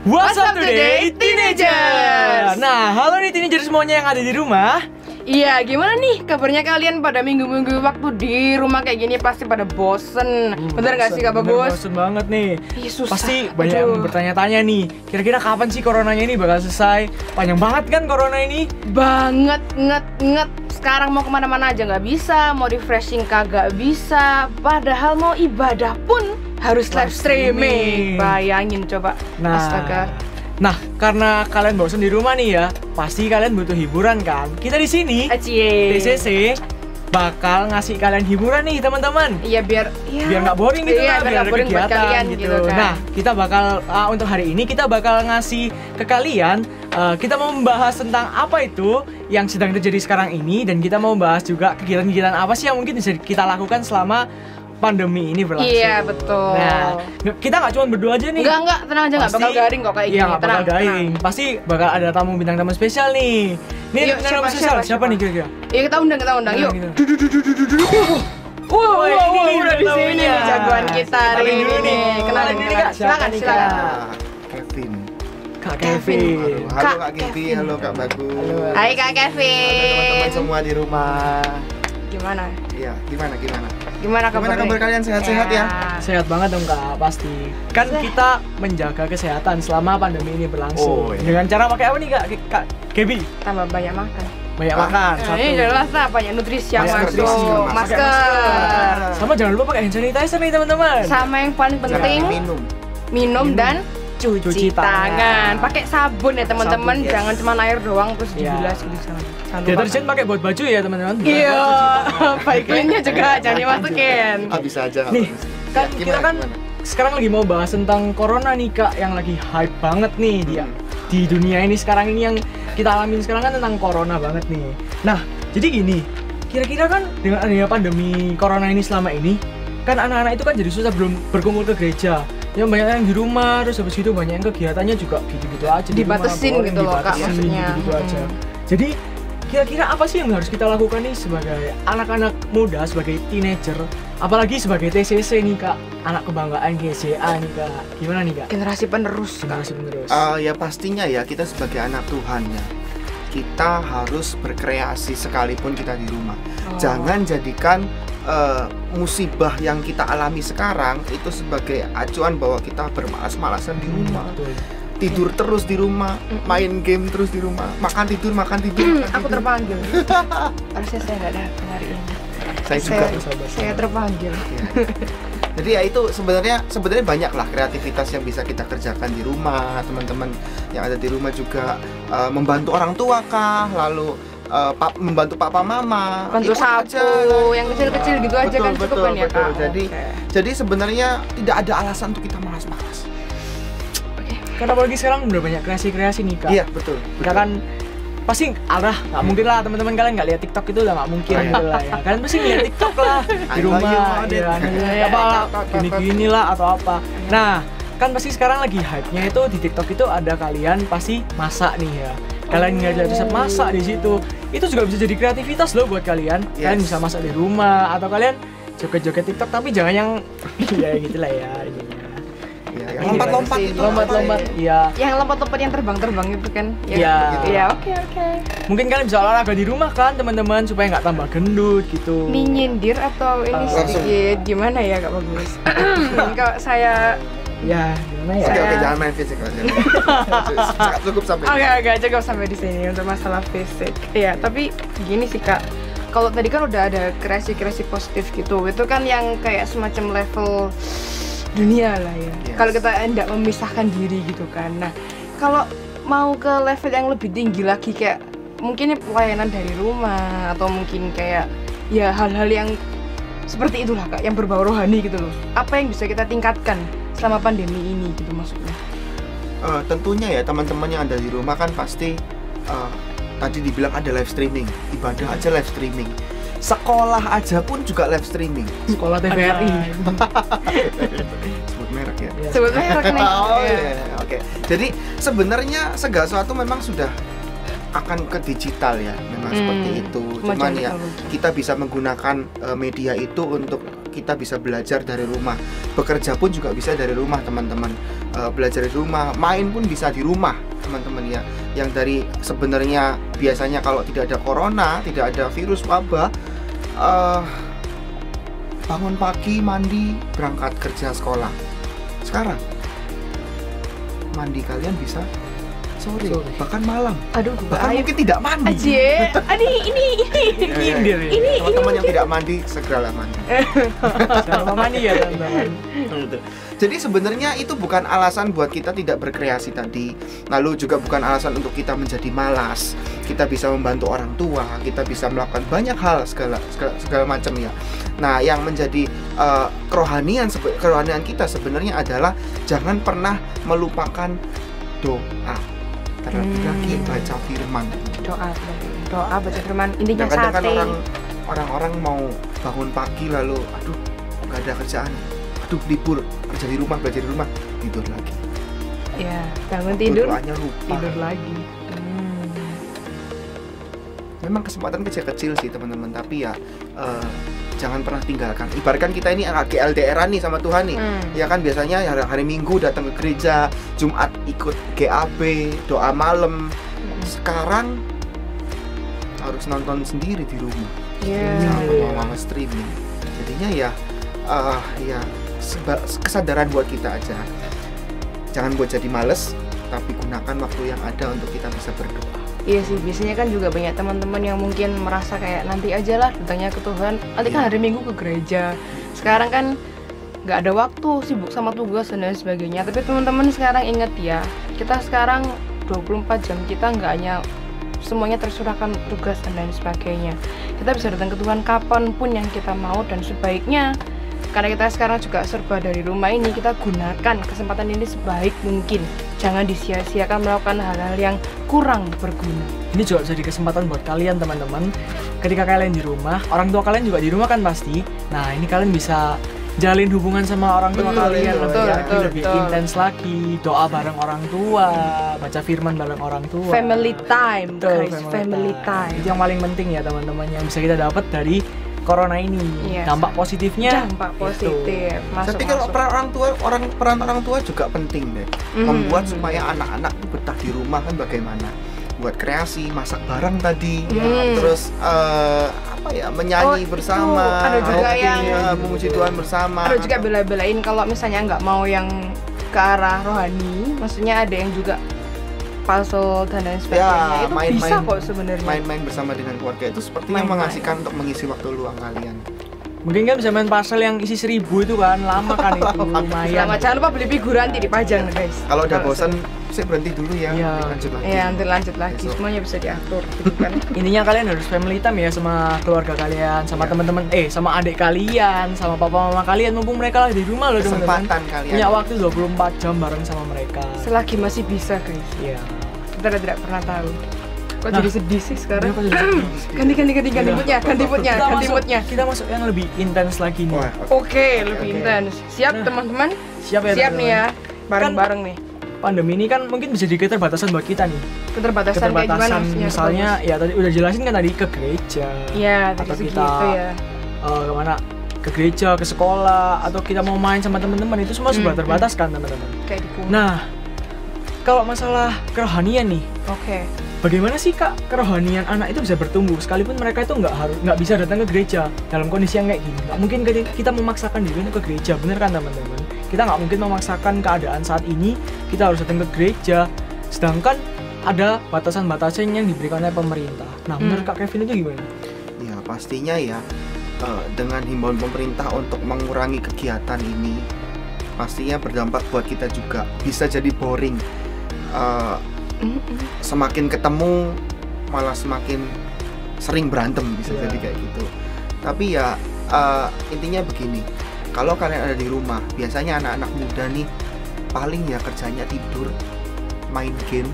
What's up today, teenagers? Nah, halo nih teenagers semuanya yang ada di rumah. Iya, gimana nih kabarnya kalian pada minggu-minggu waktu di rumah kayak gini pasti pada bosen. Bener gak sih Kak Bagus? Bosen banget nih. Iya, susah. Pasti banyak yang bertanya-tanya nih, kira-kira kapan sih coronanya ini bakal selesai? Panjang banget kan corona ini? Banget, nget. Sekarang mau kemana-mana aja nggak bisa, mau refreshing kagak bisa. Padahal mau ibadah pun harus live streaming. Bayangin coba. Astaga. Nah, karena kalian bosan di rumah nih ya, pasti kalian butuh hiburan kan? Kita di sini, TCC bakal ngasih kalian hiburan nih teman-teman. Iya, biar nggak boring gitu iya, kan, biar ada kegiatan kalian, gitu kan. Nah, kita bakal untuk hari ini kita bakal ngasih ke kalian, kita mau membahas tentang apa itu yang sedang terjadi sekarang ini, dan kita mau membahas juga kegiatan-kegiatan apa sih yang mungkin bisa kita lakukan selama pandemi ini berlangsung. Iya, betul. Nah, kita nggak cuma berdua aja nih. Enggak, tenang aja, nggak bakal garing kok kayak gini. Iya, nggak bakal garing. Pasti bakal ada bintang tamu spesial nih. Nih, tamu spesial siapa nih kira-kira? Iya, kita undang, yuk. Wow, ini udah di sini nih jagoan kita hari ini. Kenalin dulu Kak, silakan. Kevin. Kak Kevin. Halo Kak Gibi, halo Kak Bagus. Hai Kak Halo Kevin. teman-teman semua di rumah. Gimana? Iya, gimana? Gimana kabar kalian? Sehat-sehat ya? Sehat banget dong Kak, pasti. Kan kita menjaga kesehatan selama pandemi ini berlangsung. Oh, iya. Dengan cara pakai apa nih Kak Kebi? Tambah banyak makan. Banyak makan. Nah, ini jelas lah banyak nutrisi yang Masker, masuk. Masker. Sama jangan lupa pakai hand sanitizer nih teman-teman. Sama yang paling penting minum dan cuci tangan. Pakai sabun ya teman-teman, Sabun, yes. jangan cuma air doang terus Iya. dibilas gitu jangan. Deterjen pakai buat baju ya teman-teman. Iya, baik cleannya juga jangan dimasukin. Bisa aja. Nih, kan Ya, kita kan sekarang lagi mau bahas tentang corona nih Kak, yang lagi hype banget nih dia di dunia ini sekarang ini, yang kita alamin sekarang kan tentang corona banget nih. Nah, jadi gini, kira-kira kan dengan adanya pandemi corona ini selama ini, kan anak-anak itu kan jadi susah belum berkumpul ke gereja. Yang banyak yang di rumah, terus habis itu banyak yang kegiatannya juga gitu-gitu aja. Dibatesin boring, gitu loh, Kak, dibatesin, maksudnya. gitu aja. Jadi kira-kira apa sih yang harus kita lakukan nih sebagai anak-anak muda, sebagai teenager, apalagi sebagai TCC nih Kak, anak kebanggaan GCA nih Kak. Gimana nih Kak? Generasi penerus, Kak. Generasi penerus. Ya pastinya ya, kita sebagai anak Tuhan ya, kita harus berkreasi sekalipun kita di rumah. Jangan jadikan musibah yang kita alami sekarang itu sebagai acuan bahwa kita bermalas-malasan di rumah. Betul. Tidur terus di rumah, main game terus di rumah, makan tidur. Aku terpanggil. Harusnya saya nggak datang hari ini. Saya juga. Saya terpanggil. Ya. Jadi ya itu sebenarnya banyak lah kreativitas yang bisa kita kerjakan di rumah. Teman-teman yang ada di rumah juga membantu orang tua kah, lalu membantu papa mama, Bantu ikut sapu, aja, yang kecil-kecil gitu aja kan cukup kan ya Kak. Jadi sebenarnya tidak ada alasan untuk kita malas-malas. Karena apalagi sekarang udah banyak kreasi-kreasi nih Kak. Iya betul. Kita kan pasti nggak mungkin lah teman-teman kalian nggak lihat TikTok itu udah nggak mungkin gitu lah ya. Kalian pasti lihat TikTok lah di rumah, ya, apa gini-gini lah atau apa. Nah, kan pasti sekarang lagi hype-nya itu di TikTok itu ada kalian pasti masak nih ya. Kalian ngeliat resep masak di situ, itu juga bisa jadi kreativitas loh buat kalian. Kalian bisa masak di rumah atau kalian joget-joget TikTok, tapi jangan yang ya gitulah ya ininya. Yang lompat-lompat itu. Lompat-lompat, iya. Yang lompat-lompat yang terbang-terbang itu kan. Iya. Iya, oke. Mungkin kalian bisa olahraga di rumah kan teman-teman, supaya nggak tambah gendut gitu. Ini nyindir atau ini sedikit gimana ya Kak Bagus? Kalau saya Ya, gimana ya? Oke, jangan main fisik aja. Cukup sampai. Oke, cukup sampai di sini untuk masalah fisik. Iya, tapi gini sih Kak. Kalau tadi kan udah ada kreasi-kreasi positif gitu. Itu kan yang kayak semacam level dunia lah ya. Yes. Kalau kita tidak memisahkan diri gitu kan. Nah, kalau mau ke level yang lebih tinggi lagi kayak mungkin pelayanan dari rumah atau mungkin kayak ya hal-hal yang seperti itulah Kak, yang berbau rohani gitu loh. Apa yang bisa kita tingkatkan selama pandemi ini gitu maksudnya? Tentunya ya teman-teman yang ada di rumah kan pasti tadi dibilang ada live streaming, ibadah aja live streaming, sekolah aja pun juga live streaming. Sekolah TVRI. Sebut merek ya. Sebut merek nih. Oh iya, oke. Jadi sebenarnya segala sesuatu memang sudah akan ke digital ya, memang seperti itu. Cuman ya kita bisa menggunakan media itu untuk kita bisa belajar dari rumah, bekerja pun juga bisa dari rumah teman-teman. belajar di rumah, main pun bisa di rumah teman-teman ya. Yang dari sebenarnya biasanya kalau tidak ada corona, tidak ada virus wabah, bangun pagi, mandi, berangkat kerja sekolah. Sekarang mandi kalian bisa sore, bahkan malam. Aduh, Bahkan mungkin tidak mandi. Aji, ini. Teman-teman yang tidak mandi segeralah mandi. Jangan lupa mandi ya teman-teman. Jadi sebenarnya itu bukan alasan buat kita tidak berkreasi tadi. Lalu juga bukan alasan untuk kita menjadi malas. Kita bisa membantu orang tua, kita bisa melakukan banyak hal segala macam ya. Nah, yang menjadi kerohanian kita sebenarnya adalah jangan pernah melupakan doa. Terlebih lagi baca firman. Doa baca firman, intinya Kadang-kadang sate. kan orang-orang mau bangun pagi lalu aduh nggak ada kerjaan, aduh libur, kerja di rumah, belajar di rumah, tidur lagi. Ya, bangun tidur, Doanya lupa. tidur lagi. Memang kesempatan kecil-kecil sih teman-teman, tapi ya jangan pernah tinggalkan. Ibaratkan kita ini lagi LDR-an nih sama Tuhan nih. Ya kan biasanya hari Minggu datang ke gereja, Jumat ikut GAB, doa malam. Sekarang harus nonton sendiri di rumah. Sama mama streaming. Jadinya ya kesadaran buat kita aja. Jangan buat jadi males, tapi gunakan waktu yang ada untuk kita bisa berdoa. Iya sih, biasanya kan juga banyak teman-teman yang mungkin merasa kayak nanti aja lah datangnya ke Tuhan, nanti kan hari Minggu ke gereja. Sekarang kan nggak ada waktu, sibuk sama tugas dan lain sebagainya. Tapi teman-teman sekarang ingat ya, kita sekarang 24 jam kita nggak hanya semuanya tersurahkan tugas dan lain sebagainya. Kita bisa datang ke Tuhan kapanpun yang kita mau, dan sebaiknya karena kita sekarang juga serba dari rumah ini, kita gunakan kesempatan ini sebaik mungkin. Jangan disia-siakan melakukan hal-hal yang kurang berguna. Ini juga jadi kesempatan buat kalian teman-teman. Ketika kalian di rumah, orang tua kalian juga di rumah kan pasti. Nah, ini kalian bisa jalin hubungan sama orang tua kalian lebih intens lagi, doa bareng orang tua, baca firman bareng orang tua. Family time, Betul, guys, family time. Itu yang paling penting ya teman-teman, yang bisa kita dapat dari corona ini. Yes. Dampak positifnya. Dampak positif. Saya pikir peran orang tua juga penting deh. Membuat supaya anak-anak betah di rumah kan bagaimana? Buat kreasi, masak bareng tadi, terus menyanyi bersama, ada juga yang memuji Tuhan bersama. Ada juga bela-belain kalau misalnya nggak mau yang ke arah rohani, maksudnya ada yang juga puzzle dan lain sebagainya. Itu bisa kok sebenarnya. Main-main bersama dengan keluarga itu sepertinya mengasihkan untuk mengisi waktu luang kalian. Mungkin kan bisa main puzzle yang isi 1000 itu kan, lama kan itu, lumayan. Jangan lupa beli figuran nanti dipajang guys. Kalau udah bosan, saya berhenti dulu ya, lanjut lagi. Iya, nanti lanjut lagi. Besok. Semuanya bisa diatur gitu kan. Intinya kalian harus family time ya sama keluarga kalian, sama teman-teman, sama adik kalian, sama papa mama kalian, mumpung mereka lagi di rumah loh teman-teman. Kesempatan kalian. Punya waktu 24 jam bareng sama mereka. Selagi masih bisa guys. Iya. Kita tidak pernah tahu. Kok jadi sedih sih sekarang? Ganti moodnya. Kita masuk yang lebih intens lagi nih. Oke, lebih intens. Siap teman-teman? Siap ya Siap teman-teman. nih ya, bareng-bareng nih. Pandemi ini kan mungkin bisa jadi keterbatasan buat kita nih. Keterbatasan kayak gimana maksudnya? Misalnya ya tadi udah jelasin kan tadi ke gereja. Iya, atau tadi kita segitu ya. Kemana? Ke gereja, ke sekolah, atau kita mau main sama teman-teman, itu semua serba terbatas kan teman-teman. Kayak di rumah. Nah, kalau masalah kerohanian nih, Oke. bagaimana sih Kak kerohanian anak itu bisa bertumbuh sekalipun mereka itu nggak bisa datang ke gereja dalam kondisi yang kayak gini? Nggak mungkin kita memaksakan diri untuk ke gereja, bener kan teman-teman? Kita nggak mungkin memaksakan keadaan saat ini kita harus datang ke gereja, sedangkan ada batasan-batasan yang diberikan oleh pemerintah. Nah, menurut Kak Kevin itu gimana? Ya pastinya ya, dengan himbauan pemerintah untuk mengurangi kegiatan ini pastinya berdampak buat kita juga. Bisa jadi boring. Semakin ketemu malah semakin sering berantem, bisa jadi kayak gitu. Tapi ya intinya begini, kalau kalian ada di rumah, biasanya anak-anak muda nih paling ya kerjanya tidur, main game,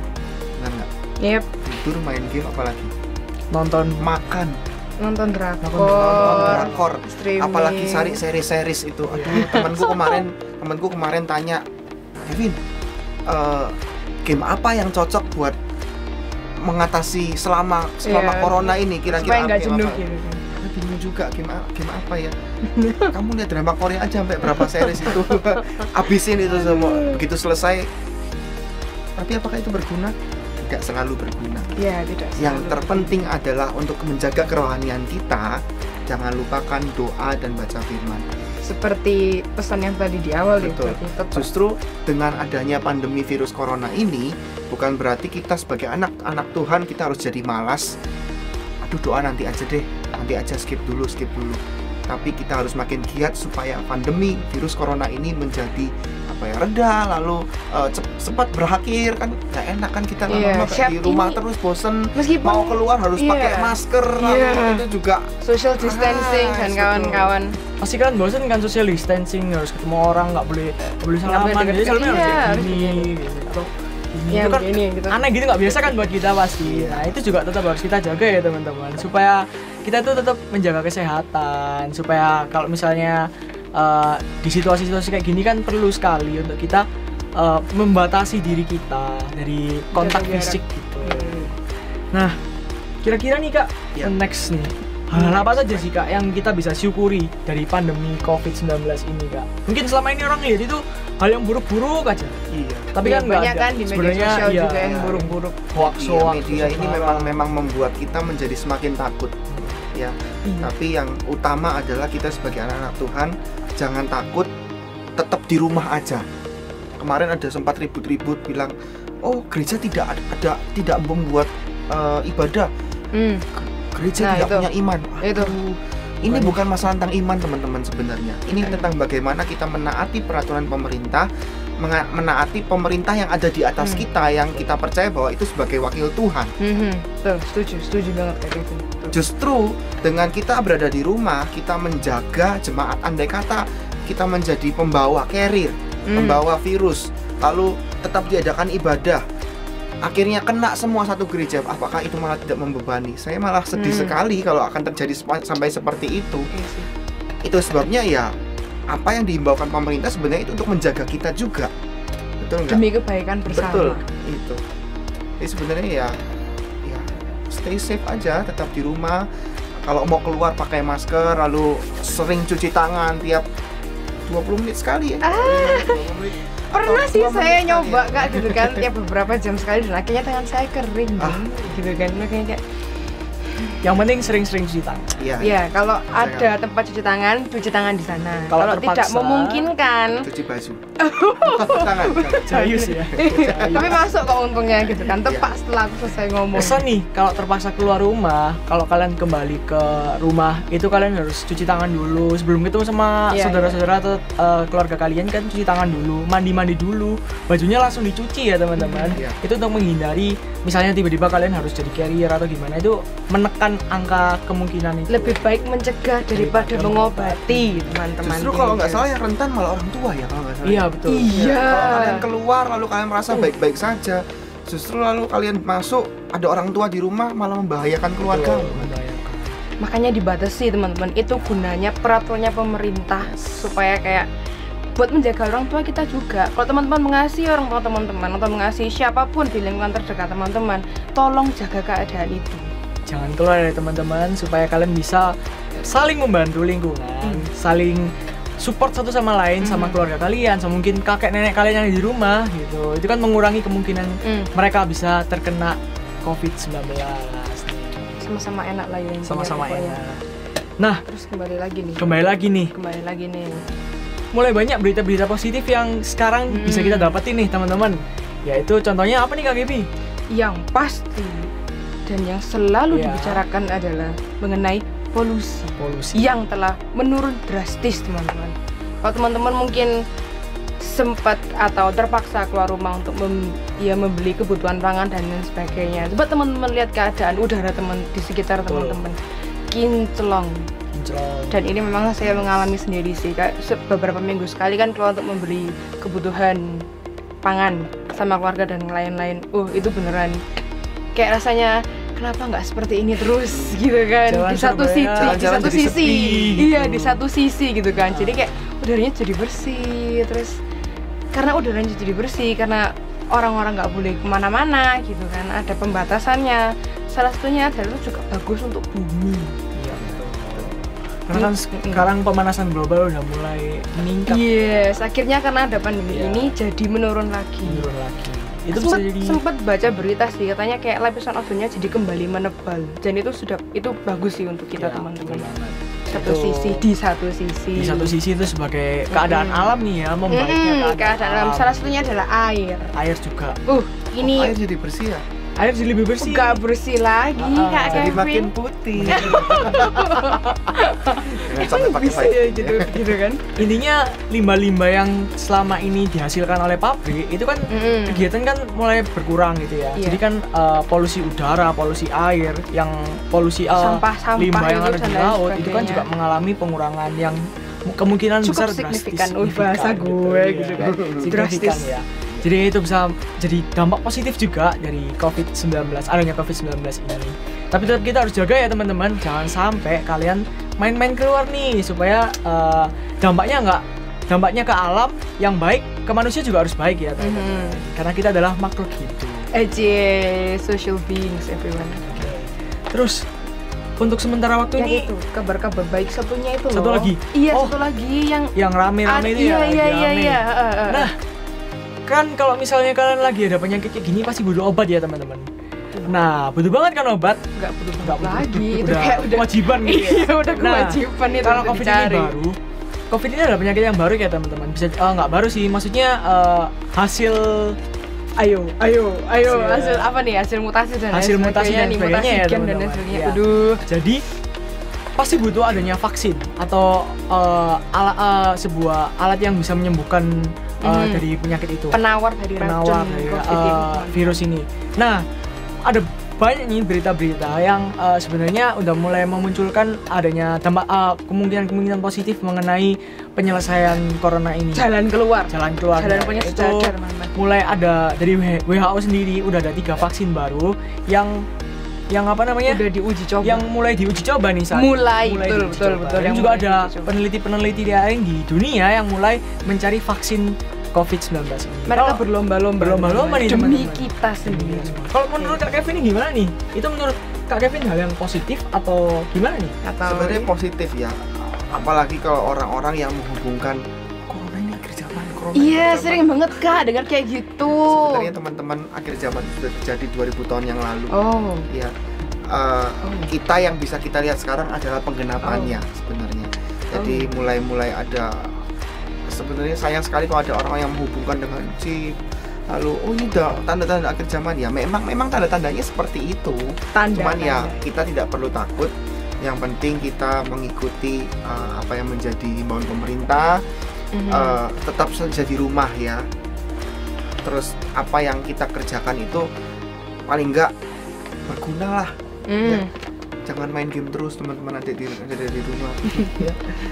benar nggak? Yep. Tidur, main game, apalagi Nonton makan, Nonton nonton drakor, drakor, streaming. apalagi series itu. Aduh, temanku kemarin tanya, Kevin, game apa yang cocok buat mengatasi selama Iya, corona ini, kira-kira supaya nggak game jenuh apa? gitu. saya bingung juga game apa ya. Kamu lihat drama Korea aja sampai berapa series itu, habisin itu semua. Begitu selesai, tapi apakah itu berguna? Tidak selalu berguna. Ya, tidak. Yang terpenting adalah untuk menjaga kerohanian kita, jangan lupakan doa dan baca firman. Seperti pesan yang tadi di awal ya. Betul. Justru dengan adanya pandemi virus corona ini, bukan berarti kita sebagai anak Tuhan kita harus jadi malas. Aduh, doa nanti aja deh, nanti aja skip dulu. Tapi kita harus makin giat supaya pandemi virus corona ini menjadi reda, lalu cepat berakhir. Kan nggak enak kan kita lama-lama di rumah terus bosen, meskipun mau keluar harus pakai masker, lalu itu juga social distancing dan kawan-kawan. Pasti kan bosen kan social distancing, harus ketemu orang, nggak boleh salaman, jadi salaman harus gini atau ya, itu kan begini, gitu. Aneh gitu, nggak biasa kan buat kita pasti. Nah itu juga tetap harus kita jaga ya teman-teman, supaya kita tuh tetap menjaga kesehatan, supaya kalau misalnya di situasi-situasi kayak gini kan perlu sekali untuk kita membatasi diri kita dari kontak fisik gitu. Nah, kira-kira nih Kak, next nih, hal apa saja sih Kak yang kita bisa syukuri dari pandemi COVID-19 ini Kak? Mungkin selama ini orang lihat itu hal yang buruk-buruk aja. Iya. Tapi kan banyak kan di media sosial juga yang buruk-buruk. Hoax. Media ini memang membuat kita menjadi semakin takut. Ya. Tapi yang utama adalah kita sebagai anak-anak Tuhan jangan takut, tetap di rumah aja. Kemarin ada sempat ribut-ribut bilang, oh gereja tidak membuat ibadah, gereja tidak punya iman. Ini bukan masalah tentang iman teman-teman sebenarnya. Ini tentang bagaimana kita menaati peraturan pemerintah, menaati pemerintah yang ada di atas kita, yang kita percaya bahwa itu sebagai wakil Tuhan. Setuju banget kayak gitu. Justru dengan kita berada di rumah, kita menjaga jemaat. Andai kata kita menjadi pembawa carrier, pembawa virus, lalu tetap diadakan ibadah, akhirnya kena semua satu gereja, apakah itu malah tidak membebani? Saya malah sedih sekali kalau akan terjadi sampai seperti itu. Itu sebabnya ya apa yang diimbaukan pemerintah sebenarnya itu untuk menjaga kita juga, betul nggak? Demi kebaikan bersama. Betul, itu. Jadi sebenarnya ya stay safe aja, tetap di rumah. Kalau mau keluar pakai masker, lalu sering cuci tangan tiap 20 menit sekali ya. 20 menit. Pernah sih saya nyoba Kak gitu kan, tiap beberapa jam sekali dan akhirnya tangan saya kering gitu kan. Makanya kayak yang penting sering-sering cuci tangan. Iya, kalau ada tempat cuci tangan di sana. Kalau tidak memungkinkan, cuci baju. Tangan. Jayus ya. Tapi masuk kok untungnya gitu kan. Tepat setelah aku selesai ngomong. Kesan nih, kalau terpaksa keluar rumah, kalau kalian kembali ke rumah, itu kalian harus cuci tangan dulu. Sebelum ketemu sama saudara-saudara atau keluarga kalian kan cuci tangan dulu, mandi dulu. Bajunya langsung dicuci ya teman-teman. Itu untuk menghindari misalnya tiba-tiba kalian harus jadi carrier atau gimana, itu menekan angka kemungkinan itu. Lebih baik mencegah daripada mengobati, teman-teman. Justru kalau nggak salah yang rentan malah orang tua ya kalau nggak salah. Iya betul. Iya. Kalau kalian keluar lalu kalian merasa baik-baik saja, justru lalu kalian masuk ada orang tua di rumah malah membahayakan keluarga. Makanya dibatasi teman-teman. Itu gunanya peraturannya pemerintah supaya kayak buat menjaga orang tua kita juga. Kalau teman-teman mengasihi orang tua teman-teman atau mengasihi siapapun di lingkungan terdekat teman-teman, tolong jaga keadaan itu. Jangan keluar dari teman-teman supaya kalian bisa saling membantu lingkungan, saling support satu sama lain, sama keluarga kalian, sama mungkin kakek nenek kalian yang di rumah gitu. Itu kan mengurangi kemungkinan mereka bisa terkena COVID-19. Sama-sama enak lah ya. Sama-sama enak. Nah, terus kembali lagi nih. Mulai banyak berita-berita positif yang sekarang bisa kita dapetin nih teman-teman. Yaitu contohnya apa nih Kak Gebi? Yang pasti dan yang selalu dibicarakan adalah mengenai polusi yang telah menurun drastis teman-teman. Kalau teman-teman mungkin sempat atau terpaksa keluar rumah untuk membeli kebutuhan pangan dan lain sebagainya, coba teman-teman lihat keadaan udara di sekitar teman-teman kinclong. Dan ini memang saya mengalami sendiri sih, kayak beberapa minggu sekali kan keluar untuk membeli kebutuhan pangan sama keluarga dan lain-lain. Itu beneran kayak rasanya kenapa nggak seperti ini terus gitu kan. Di satu sisi gitu kan. Jadi kayak udaranya jadi bersih, terus karena udaranya jadi bersih karena orang-orang nggak boleh kemana-mana gitu kan, ada pembatasannya. Salah satunya adalah juga bagus untuk bumi. Karena kan sekarang pemanasan global udah mulai meningkat. Yes, akhirnya karena ada pandemi Iya. ini jadi menurun lagi. Itu bisa jadi Sempat baca berita sih, katanya kayak lapisan ozonnya jadi kembali menebal. Dan itu bagus sih untuk kita ya, teman-teman. betul banget. Di satu sisi itu sebagai keadaan alam nih ya, membaiknya keadaan alam. Salah satunya adalah air. Air juga. Ini air jadi bersih ya. Air jadi lebih bersih. Enggak bersih lagi, Kak Jadi Kevin. makin putih. Jangan sampai pakai Bisa fiber. ya gitu kan. Intinya limbah-limbah yang selama ini dihasilkan oleh pabrik itu kan kegiatan kan mulai berkurang gitu ya. Iya. Jadi kan polusi udara, polusi air, yang polusi Sampah-sampah limbah yang itu ada dan di lain laut itu kan sebagainya. juga mengalami pengurangan yang kemungkinan Cukup besar signifikan. drastis. Bahasa gue gitu kan. Signifikan Drastis. ya. Jadi itu bisa jadi dampak positif juga dari COVID-19, adanya COVID-19 ini. Tapi tetap kita harus jaga ya teman-teman, jangan sampai kalian main-main keluar nih, supaya dampaknya ke alam yang baik, ke manusia juga harus baik ya teman-teman. Karena kita adalah makhluk hidup. Social beings everyone. Terus untuk sementara waktu Yang ini itu kabar-kabar baik satunya itu satu loh. lagi. Iya, Oh, satu lagi yang rame-rame itu ya. lagi rame. Iya. Nah, kan kalau misalnya kalian lagi ada penyakit kayak gini pasti butuh obat ya teman-teman. Nah, butuh banget kan obat? nggak Nggak butuh lagi. Itu udah kayak udah kewajiban gitu ya. Iya, udah kewajiban itu Kalau untuk COVID dicari. ini baru, COVID ini adalah penyakit yang baru ya teman-teman. Bisa nggak baru sih, maksudnya hasil Ayo, Hasil- hasil apa nih? Hasil mutasi dan Hasil lain mutasi sebagainya dan nih, sebagainya mutasi ya, gen dan lain teman-teman. sebagainya. Iya. Aduh. Jadi pasti butuh adanya vaksin atau sebuah alat yang bisa menyembuhkan dari penyakit itu. Penawar dari Penawar racun dari COVID ini. virus ini. Nah, ada banyak nih berita-berita yang sebenarnya udah mulai memunculkan adanya kemungkinan positif mengenai penyelesaian corona ini. Jalan keluar. Jalan keluar. Jalan punya itu sejajar, teman-teman. mulai ada dari WHO sendiri udah ada 3 vaksin baru yang apa namanya? Udah diuji coba. Yang mulai diuji coba nih saat ini. Mulai, diuji betul, coba. betul, Dan yang juga mulai ada diuji coba. peneliti-peneliti lain di dunia yang mulai mencari vaksin COVID-19 ini. Mereka Kalau- berlomba-lomba nih, demi teman-teman. kita sendiri. Kalau menurut Kak Kevin ini gimana nih? Itu menurut Kak Kevin hal yang positif atau gimana nih? Atau Sebenarnya positif ya. Apalagi kalau orang-orang yang menghubungkan corona ini akhir zaman, corona ini iya, akhir zaman. sering banget Kak dengar kayak gitu. Sebenarnya teman-teman akhir zaman itu sudah terjadi 2000 tahun yang lalu. Oh. Ya. Kita yang bisa kita lihat sekarang adalah penggenapannya sebenarnya. Jadi mulai ada, sebenarnya sayang sekali kalau ada orang yang menghubungkan dengan chip. Lalu ini udah tanda-tanda akhir zaman ya. Memang tanda-tandanya seperti itu. Cuman ya kita tidak perlu takut. Yang penting kita mengikuti apa yang menjadi himbauan pemerintah. Tetap saja di rumah ya. Terus apa yang kita kerjakan itu paling enggak berguna lah. Ya. Jangan main game terus teman-teman, ada di rumah ya.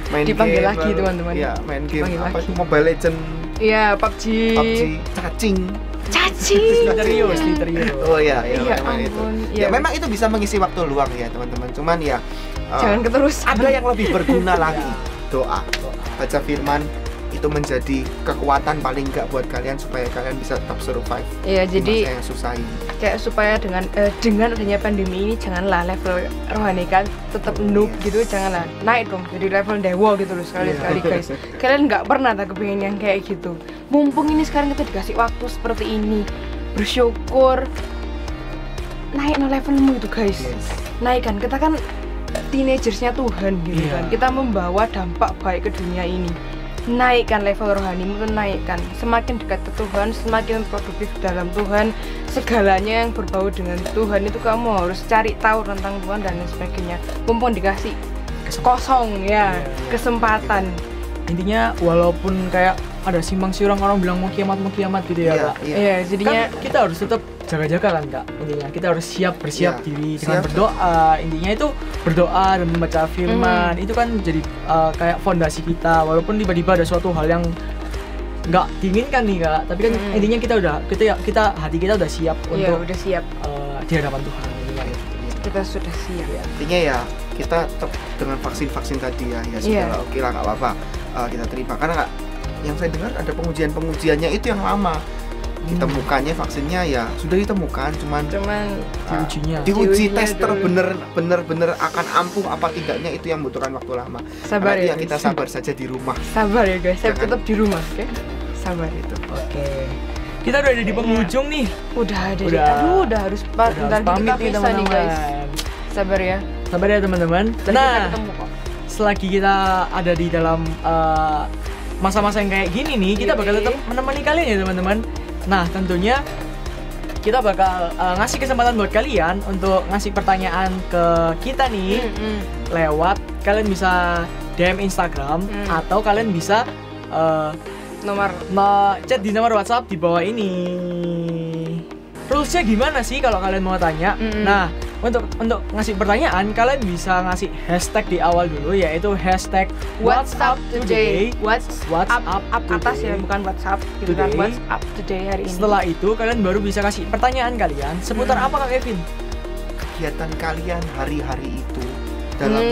Main Dipanggil game, lagi, lalu- teman-teman. ya main game Dipanggil apa lagi. itu Mobile Legend, Iya, PUBG. cacing. Caci. Slither.io. Oh ya Iya, main itu. ampun. Ya Iya, memang itu bisa mengisi waktu luang ya teman-teman. Cuman ya jangan keterusan. ada yang lebih berguna lagi. Doa. Baca firman itu menjadi kekuatan paling enggak buat kalian supaya kalian bisa tetap survive Iya, di jadi masa yang susah ini. kayak supaya dengan adanya pandemi ini janganlah level rohani kan tetap noob gitu, janganlah naik dong jadi level dewa gitu loh sekali-sekali guys. Kalian nggak pernah tak kepingin yang kayak gitu. Mumpung ini sekarang kita dikasih waktu seperti ini, bersyukur naik no levelmu itu guys. Naikkan, kita kan teenagersnya Tuhan gitu Iya. kan. Kita membawa dampak baik ke dunia ini. Naikkan level rohanimu tuh, naikkan. Semakin dekat ke Tuhan, semakin produktif dalam Tuhan. Segalanya yang berbau dengan Tuhan itu kamu harus cari tahu tentang Tuhan dan lain sebagainya. Mumpung dikasih kosong ya, Iya. kesempatan. Intinya walaupun kayak ada simpang siurang orang bilang mau kiamat gitu ya, Kak. Iya. Iya, jadinya Kan kita harus tetap jaga-jaga kan, Kak. Intinya kita harus bersiap Iya, diri dengan siap. berdoa. Intinya itu berdoa dan membaca firman. Itu kan jadi kayak fondasi kita, walaupun tiba-tiba ada suatu hal yang nggak diinginkan nih, Kak. Tapi kan intinya kita hati kita udah siap iya untuk udah siap. di hadapan Tuhan. Intinya itu. Kita sudah siap. Intinya ya kita tetap dengan vaksin tadi ya Iya. sudah oke lah, nggak apa-apa, kita terima karena yang saya dengar ada pengujiannya itu yang lama. Ditemukannya vaksinnya ya sudah ditemukan, cuman diujinya. diuji Diujinya tester dulu. bener-bener akan ampuh apa tidaknya, itu yang membutuhkan waktu lama. Sabar Karena ya, itu kita guys. sabar saja di rumah. Sabar ya guys, saya Jangan- tetap di rumah, oke? Sabar Gitu. Oke. Kita udah ada di penghujung nih. Udah ada. Udah. Aduh, udah harus Udah harus bentar lagi pamit kita nih pisah nih guys. teman-teman. Sabar ya. Sabar ya teman-teman. Nanti kita Nah, ketemu kok. selagi kita ada di dalam masa-masa yang kayak gini nih, kita bakal Yoi. tetap menemani kalian ya teman-teman. Nah, tentunya kita bakal ngasih kesempatan buat kalian untuk ngasih pertanyaan ke kita nih lewat kalian bisa DM Instagram atau kalian bisa Nomor chat di nomor WhatsApp di bawah ini. Rulesnya gimana sih kalau kalian mau tanya? Nah, untuk ngasih pertanyaan kalian bisa ngasih hashtag di awal dulu, yaitu hashtag WhatsApp today. WhatsApp up atas ya, today. bukan WhatsApp gitu kan. Today. WhatsApp today hari ini. Setelah itu kalian baru bisa kasih pertanyaan kalian seputar apa Kak Kevin? Kegiatan kalian hari-hari itu dalam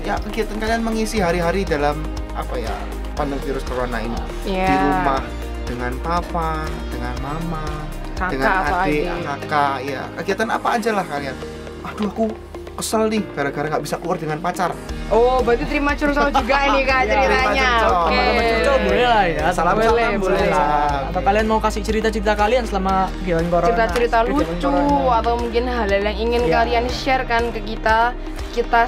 ya kegiatan kalian mengisi hari-hari dalam apa ya, pandang virus corona ini. Iya. Di rumah dengan papa, dengan mama, Kakak dengan atau adik, adik. kakak, ya kegiatan apa aja lah kalian. Aduh, aku kesel nih gara-gara nggak bisa keluar dengan pacar. Oh, berarti terima curcol juga ini Kak Iya, ceritanya. terima curcol. Oke. Teman-teman curcol boleh lah ya. Salam-salam boleh, boleh. salam. Atau kalian mau kasih cerita-cerita kalian selama kegiatan corona. Cerita-cerita kegiatan lucu corona. atau mungkin hal-hal yang ingin Iya. kalian share kan ke kita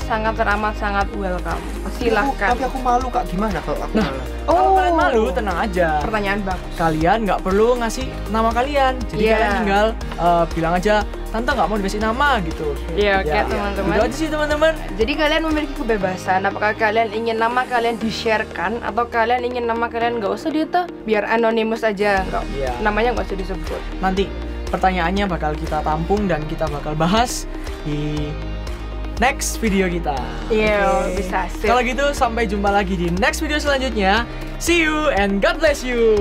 sangat teramat sangat welcome. Silahkan. Tapi aku malu Kak, gimana kalau aku Nah. malah? Kalau kalian malu, tenang aja. Pertanyaan bagus. Kalian nggak perlu ngasih nama kalian. Jadi Iya. kalian tinggal bilang aja, tante nggak mau dikasih nama gitu. Iya, oke, Ya, teman-teman. Itu aja sih teman-teman. Jadi kalian memiliki kebebasan. Apakah kalian ingin nama kalian di-sharekan atau kalian ingin nama kalian nggak usah itu, biar anonimus aja, nggak Iya. namanya nggak usah disebut. Nanti pertanyaannya bakal kita tampung dan kita bakal bahas di next video kita. Iya, Oke. bisa sip. Kalau gitu sampai jumpa lagi di next video selanjutnya. See you and God bless you.